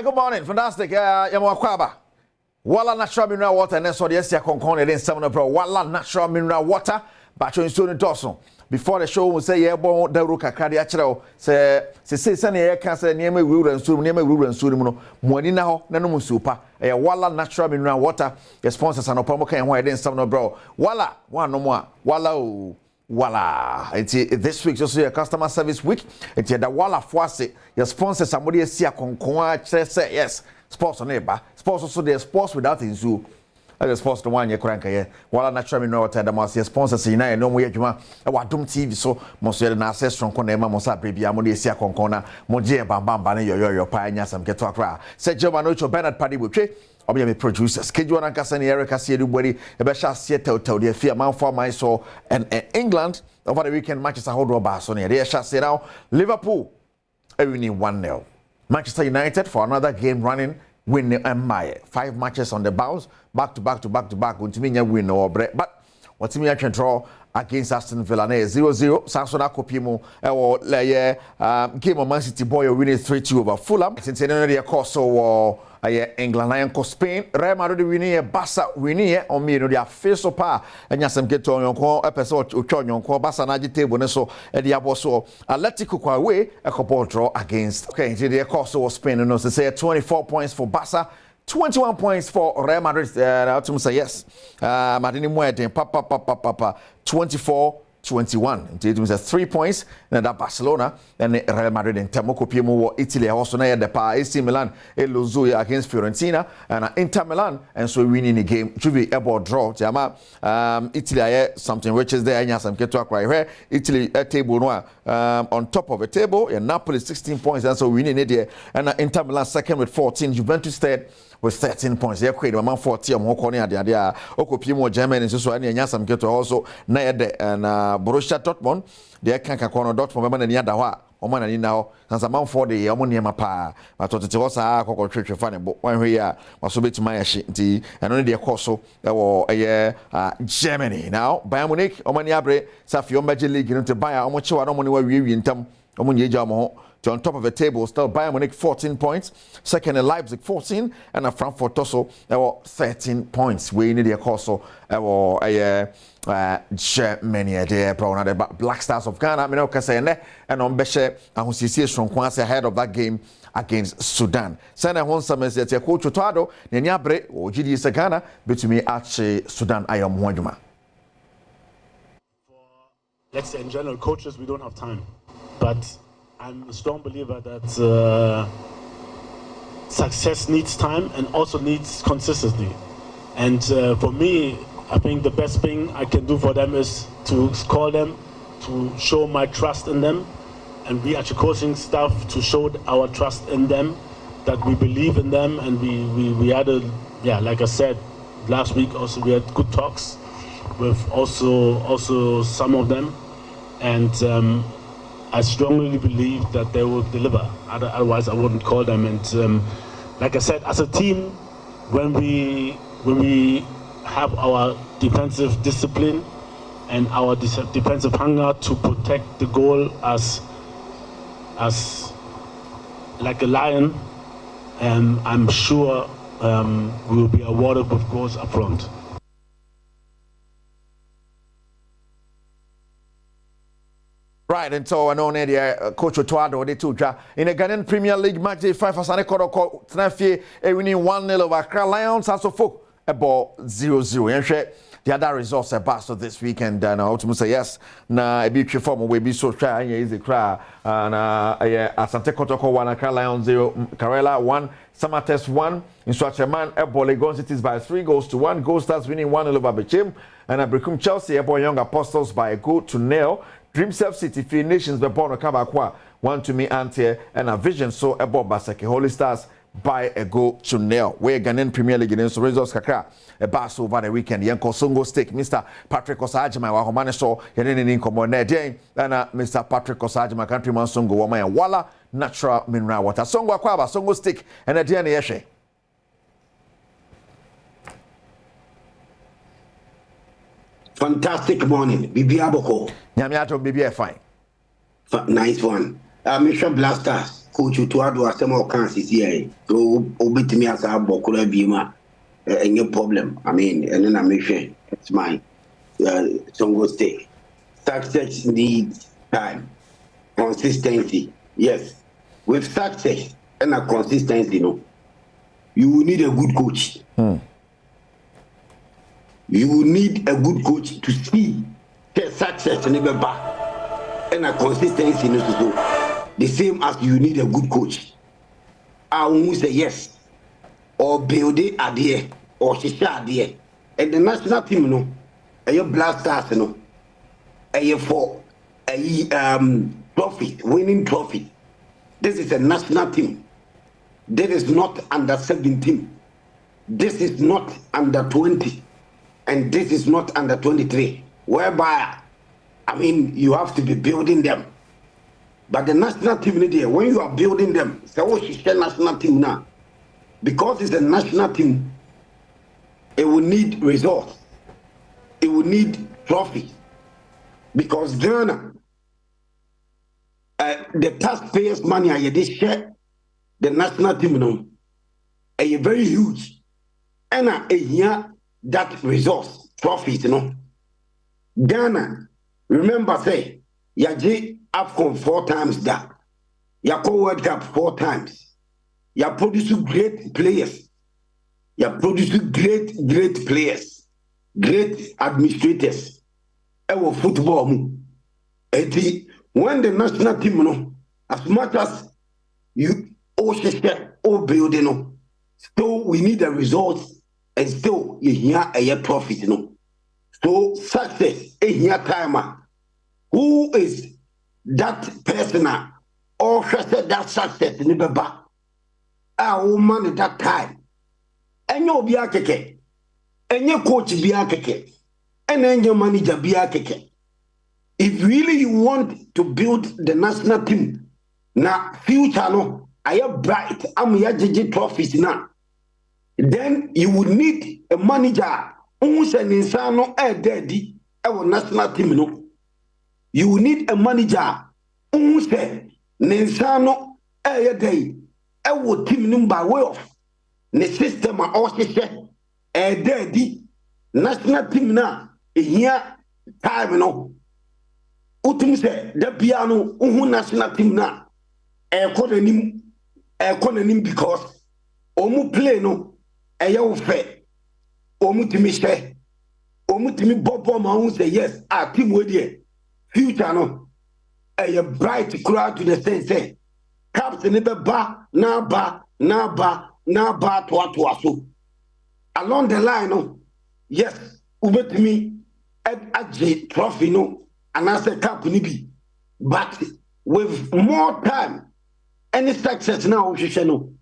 Right, good morning. Fantastic. Kwaba. Walla natural mineral water and so the Esia Concon in summer bro. Walla natural mineral water. Bacho in Stone Dawson. Before the show, we say, yeah, bon, the Ruka Cardia Chero. Say, Sunny air cancer near me, rude and soon, near me, rude and soon. Monina, Nano Super. A Walla natural mineral water. The sponsors and Opomoka and why I didn't summer bro. Walla, one no more. Walla. Voila! It's this week just a customer service week. It's the Walla Foise. Your sponsor somebody see a concon say yes. Sports on neighbor. Sports also there's sports without in zoo. The sports the one you crank here. Walla naturally know what the most sponsors in no more juma. Adom TV so monsieur na access from Konema Mosa baby amodi see a concona. Moje bam bam bam your pioneer some get to akra. Say Jomanocho Bernard Paddy Buche. Obi me producer schedule na kasa ne Eric Asie everybody e be sha see tell the fear man for my so and England over the weekend matches a hold rubber so ne they sha say now Liverpool winning 1-0. Manchester United for another game running win my 5 matches on the bounce back to back going to mean win or break but what's me can draw against Aston Villa 0-0 Samson Akopimo game of Man City boy winning 3-2 over Fulham since the course so England Lion Spain Real Madrid winning Barca winning on me no dia face up and yasem get on yon episode ucho yon Barca na table ne so e dia so Atletico kwa away a couple draw against okay the course of Spain no say 24 points for Barca 21 points for Real Madrid to say yes Madini Mueden papa 24-21. It was 3 points. And that Barcelona and Real Madrid and Temoko Pimo Italy also na the pa AC Milan Luzuya against Fiorentina and Inter Milan and so winning the game. Juve able draw. Tiama Italy something which is there and some get to right here. Italy table no on top of a table and Napoli 16 points and so winning it there and Inter Milan second with 14. Juventus third with 13 points. They quit man 40 am hokoni ade okopimo Germany so any nyasam get also na and Borussia Dortmund they can kono Dortmund man na da ho o man na now sansa man for the omo niema pa atotete wo sa akoko twetwe fa ne bo wan hwe ya waso betima ya shi nti eno de koso e wo Germany now Bayern Munich o man abre safi o Major League no te Bayern o mo chewa no mo ne wa wie ntam o mo nyeja mo ho. On top of the table, still Bayern Munich 14 points. Second in Leipzig 14, and a Frankfurt also there were 13 points. We need a course so Germany there, bro. The Black Stars of Ghana, me no can say and on Beshe and who see from Kwanse ahead of that game against Sudan. Sena hon summons that coach Otado, Nyabre or GD Ghana between me Sudan I am Wajuma. Let's say in general, coaches we don't have time, but I'm a strong believer that success needs time and also needs consistency. And for me, I think the best thing I can do for them is to call them, to show my trust in them, and we actually coaching staff to show our trust in them, that we believe in them, and we had like I said last week also we had good talks with also some of them, and I strongly believe that they will deliver. Otherwise, I wouldn't call them. And like I said, as a team, when we have our defensive discipline and our defensive hunger to protect the goal as like a lion, I'm sure we will be awarded with goals up front. Right, and so I know the coach Otuado de Tuja in a Ghanaian Premier League match day 5 for Sane Kodoko Tnafie winning 1-0 over Accra Lions as of folk about 0-0. And share the other results about so this weekend and ultimately say yes. Na a bit form we be so try easy cry and Asante Kotoko 1 Accra Lions 0 Karela 1 Samates 1 in Swatcherman Ebo Legon Cities by 3-1. Gold Stars winning 1-0 over Bechim and Abricum Chelsea Ebo Young Apostles by a goal to nil. Dream Self City Free Nations the born Kabakwa one to me ante and a vision so ebo Basake Holy Stars by a goal to nil. We Ghanaian Premier League in so results kakra a bass over the weekend. Yanko Songo Stick, Mr. Patrick Osajima, Wahomane so Yenin Incomo Nede, and Mr. Patrick Osajima, countryman Songo Wama Walla, natural mineral water. Songo Aquaba, Songo Stick, and a DNA Eshe. Fantastic morning, Bibi Aboko. Nyamiato Bibi fine. Nice one. Mission Blasters, coach to Adwa, some more Kansas here. So, obey me as a Bokura Bima, any problem. I mean, and then I make sure it's my Songo stake. Success needs time, consistency. Yes, with success and a consistency, you will need a good coach. You will need a good coach to see the success never back and a consistency. The same as you need a good coach. I won't say yes or build it idea or shisha idea. And the national team, a blasters, a for a trophy, winning trophy. This is a national team. This is not under 17. This is not under 20. And this is not under 23. Whereby, I mean, you have to be building them. But the national team, when you are building them, say, oh, she's a national team now. Because it's a national team, it will need results. It will need trophies. Because Ghana, the taxpayers' money, they share the national team, are very huge. And that resource, trophies, Ghana, remember, say, Yaji AFCON 4 times that. You call World Cup 4 times. You produce great players. You produce great players, great administrators. Our football. When the national team, as much as you all building, still we need the results and still you hear a profit. So success here timer. Who is that person or that success in the back? A woman at that time. And you'll be a keke. And your coach be a keke. And then your manager be a keke. If really you want to build the national team, now future no, I am bright, I'm a JJ trophies now. Then you would need a manager who's an insano daddy, our national team no. You need a manager who say Ninsano day our team by way of the system or daddy national team now here time no utum say the piano national team now economy because omu play no fair omu timi share omu timi Badwam who say yes team we there future no a bright crowd to the sense say captain be ba to so along the line no yes ubetimi ag trophy no and as a cup ni bi but with more time any success now we should no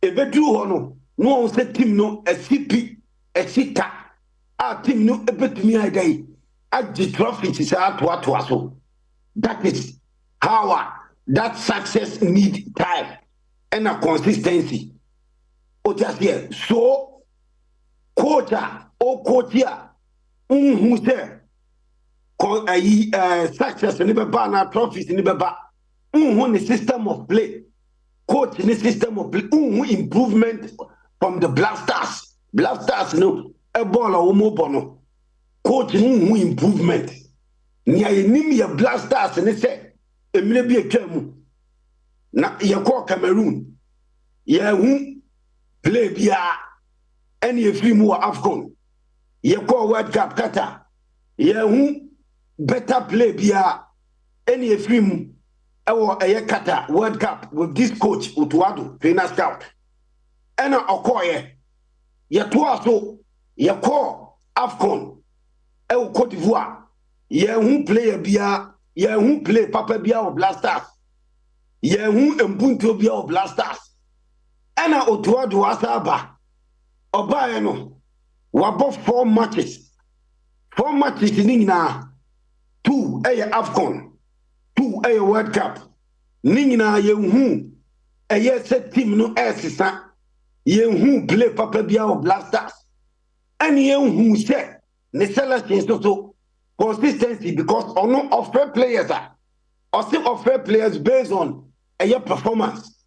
e be do ho no say team no a CP a sita a team no ebetimi idai ag trophy to say to so that is how that success need time and a consistency. O just here so coach here who say success in the trophies in the system of play coach in the system of play improvement from the blasters no a ball or more coach improvement near your blasters and they say maybe a term na you call Cameroon who play bia any free more AFCON you call World Cup Qatar who better play bia any free or a Qatar World Cup with this coach Utuado trainer scout and okoye you so you call AFCON Cote d'Ivoire who play bia who play Papa Bia or Blasters. Who Mbuntu Bia or Blasters. Ena Otuado Asaba. Obaeno. Wabo 4 matches. 4 matches in Nina. 2 AFCON. 2 World Cup. Nina who a set team no assistant. Who play Papa Bia or Blasters. And who said Nesela so consistency because no of fair players are also offer players based on a performance.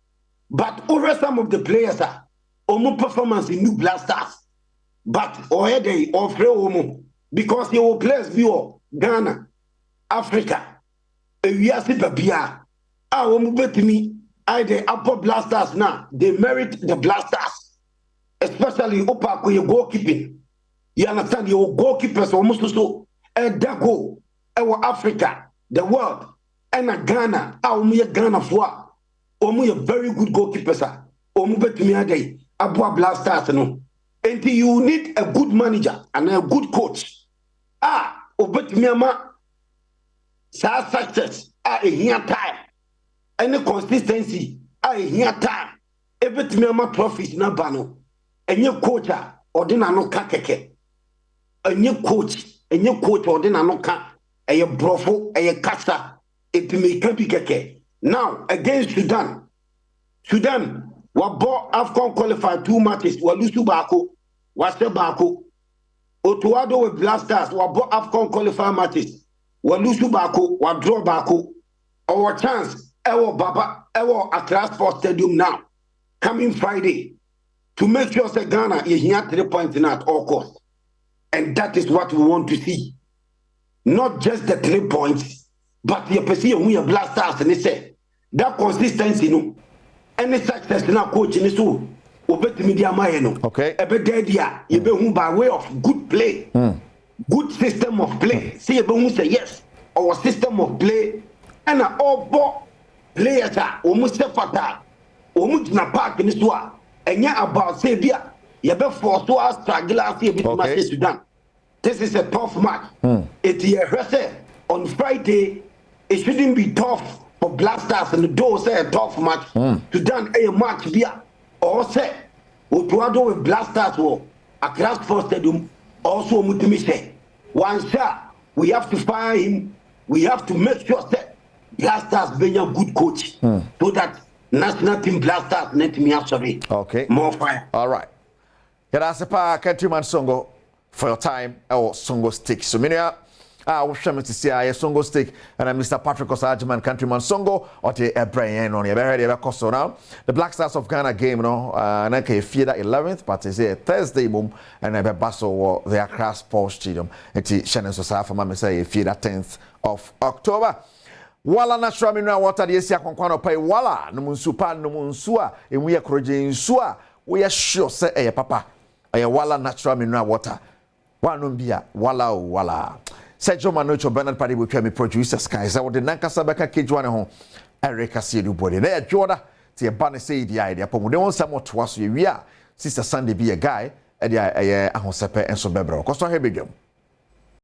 But over some of the players are performance in New Blasters. But already offer because your players view Ghana, Africa, we are Babia. The upper blasters now, they merit the blasters, especially Opa your goalkeeping. You understand your goalkeepers almost so Dago, our Africa, the world, and Ghana, Ghana for very good goalkeepers. Abua blasters no. Until you need a good manager and a good coach. Success here time. Any consistency, here time. Everything ama trophies na bano. Enye coach ordina no ka keke. Enye coach ordina no ka. Eye brofo, eye kasa. Etime ka bi keke. Now against Sudan. Sudan wabo AFCON qualified 2 matches. Walusu bako, wase bako. Otuado with Blasters wabo AFCON qualified matches. Walusu bako, wadraw bako. Our chance. Our Accra Sports Stadium now, coming Friday, to make sure that Ghana is here 3 points in at all costs. And that is what we want to see. Not just the 3 points, but the perceive we are blasters and they say that consistency, no, any success in our coach in this school, media okay. You be by way of good play, good system of play. See, you say yes, our system of play, and all players are almost fata almost na park in this one and yeah about say bia you be forced to us struggle see bit match Sudan. This is a tough match. It is on Friday. It shouldn't be tough for Blasters and the door say a tough match. Sudan a match bia or say Otuado with Blasters or Accra Sports Stadium also mutimise. One shot we have to fire him. We have to make sure that Blasters being a good coach so that national team Blasters let me actually more fire. All right. That's a countryman Songo for your time or Songo stick. So many will show me to see a Songo stick and Mr. Patrick Osajiman countryman Songo or the Brian on your very cost now. The Black Stars of Ghana game, no, and I can fear that 11th, but it's a Thursday boom and I Basso or the Accra Sports Stadium. It's Shannon Sosa for Mamma say fear that 10th of October. Wala natural mineral water the Asia Conquano pay wala no munsupa no munsua and we are crossing sua we are sure say eh papa eh wala natural mineral water one bia wala Sergio Manocho Bernard Paddy will me producer skies I would the Nankasa Beka Kijwane home Eric Asidu body there Jordan to a banner say the idea but we don't some more to us we are Sister Sunday be a guy and ahonsepe and so bebro. Kosto hebedwam.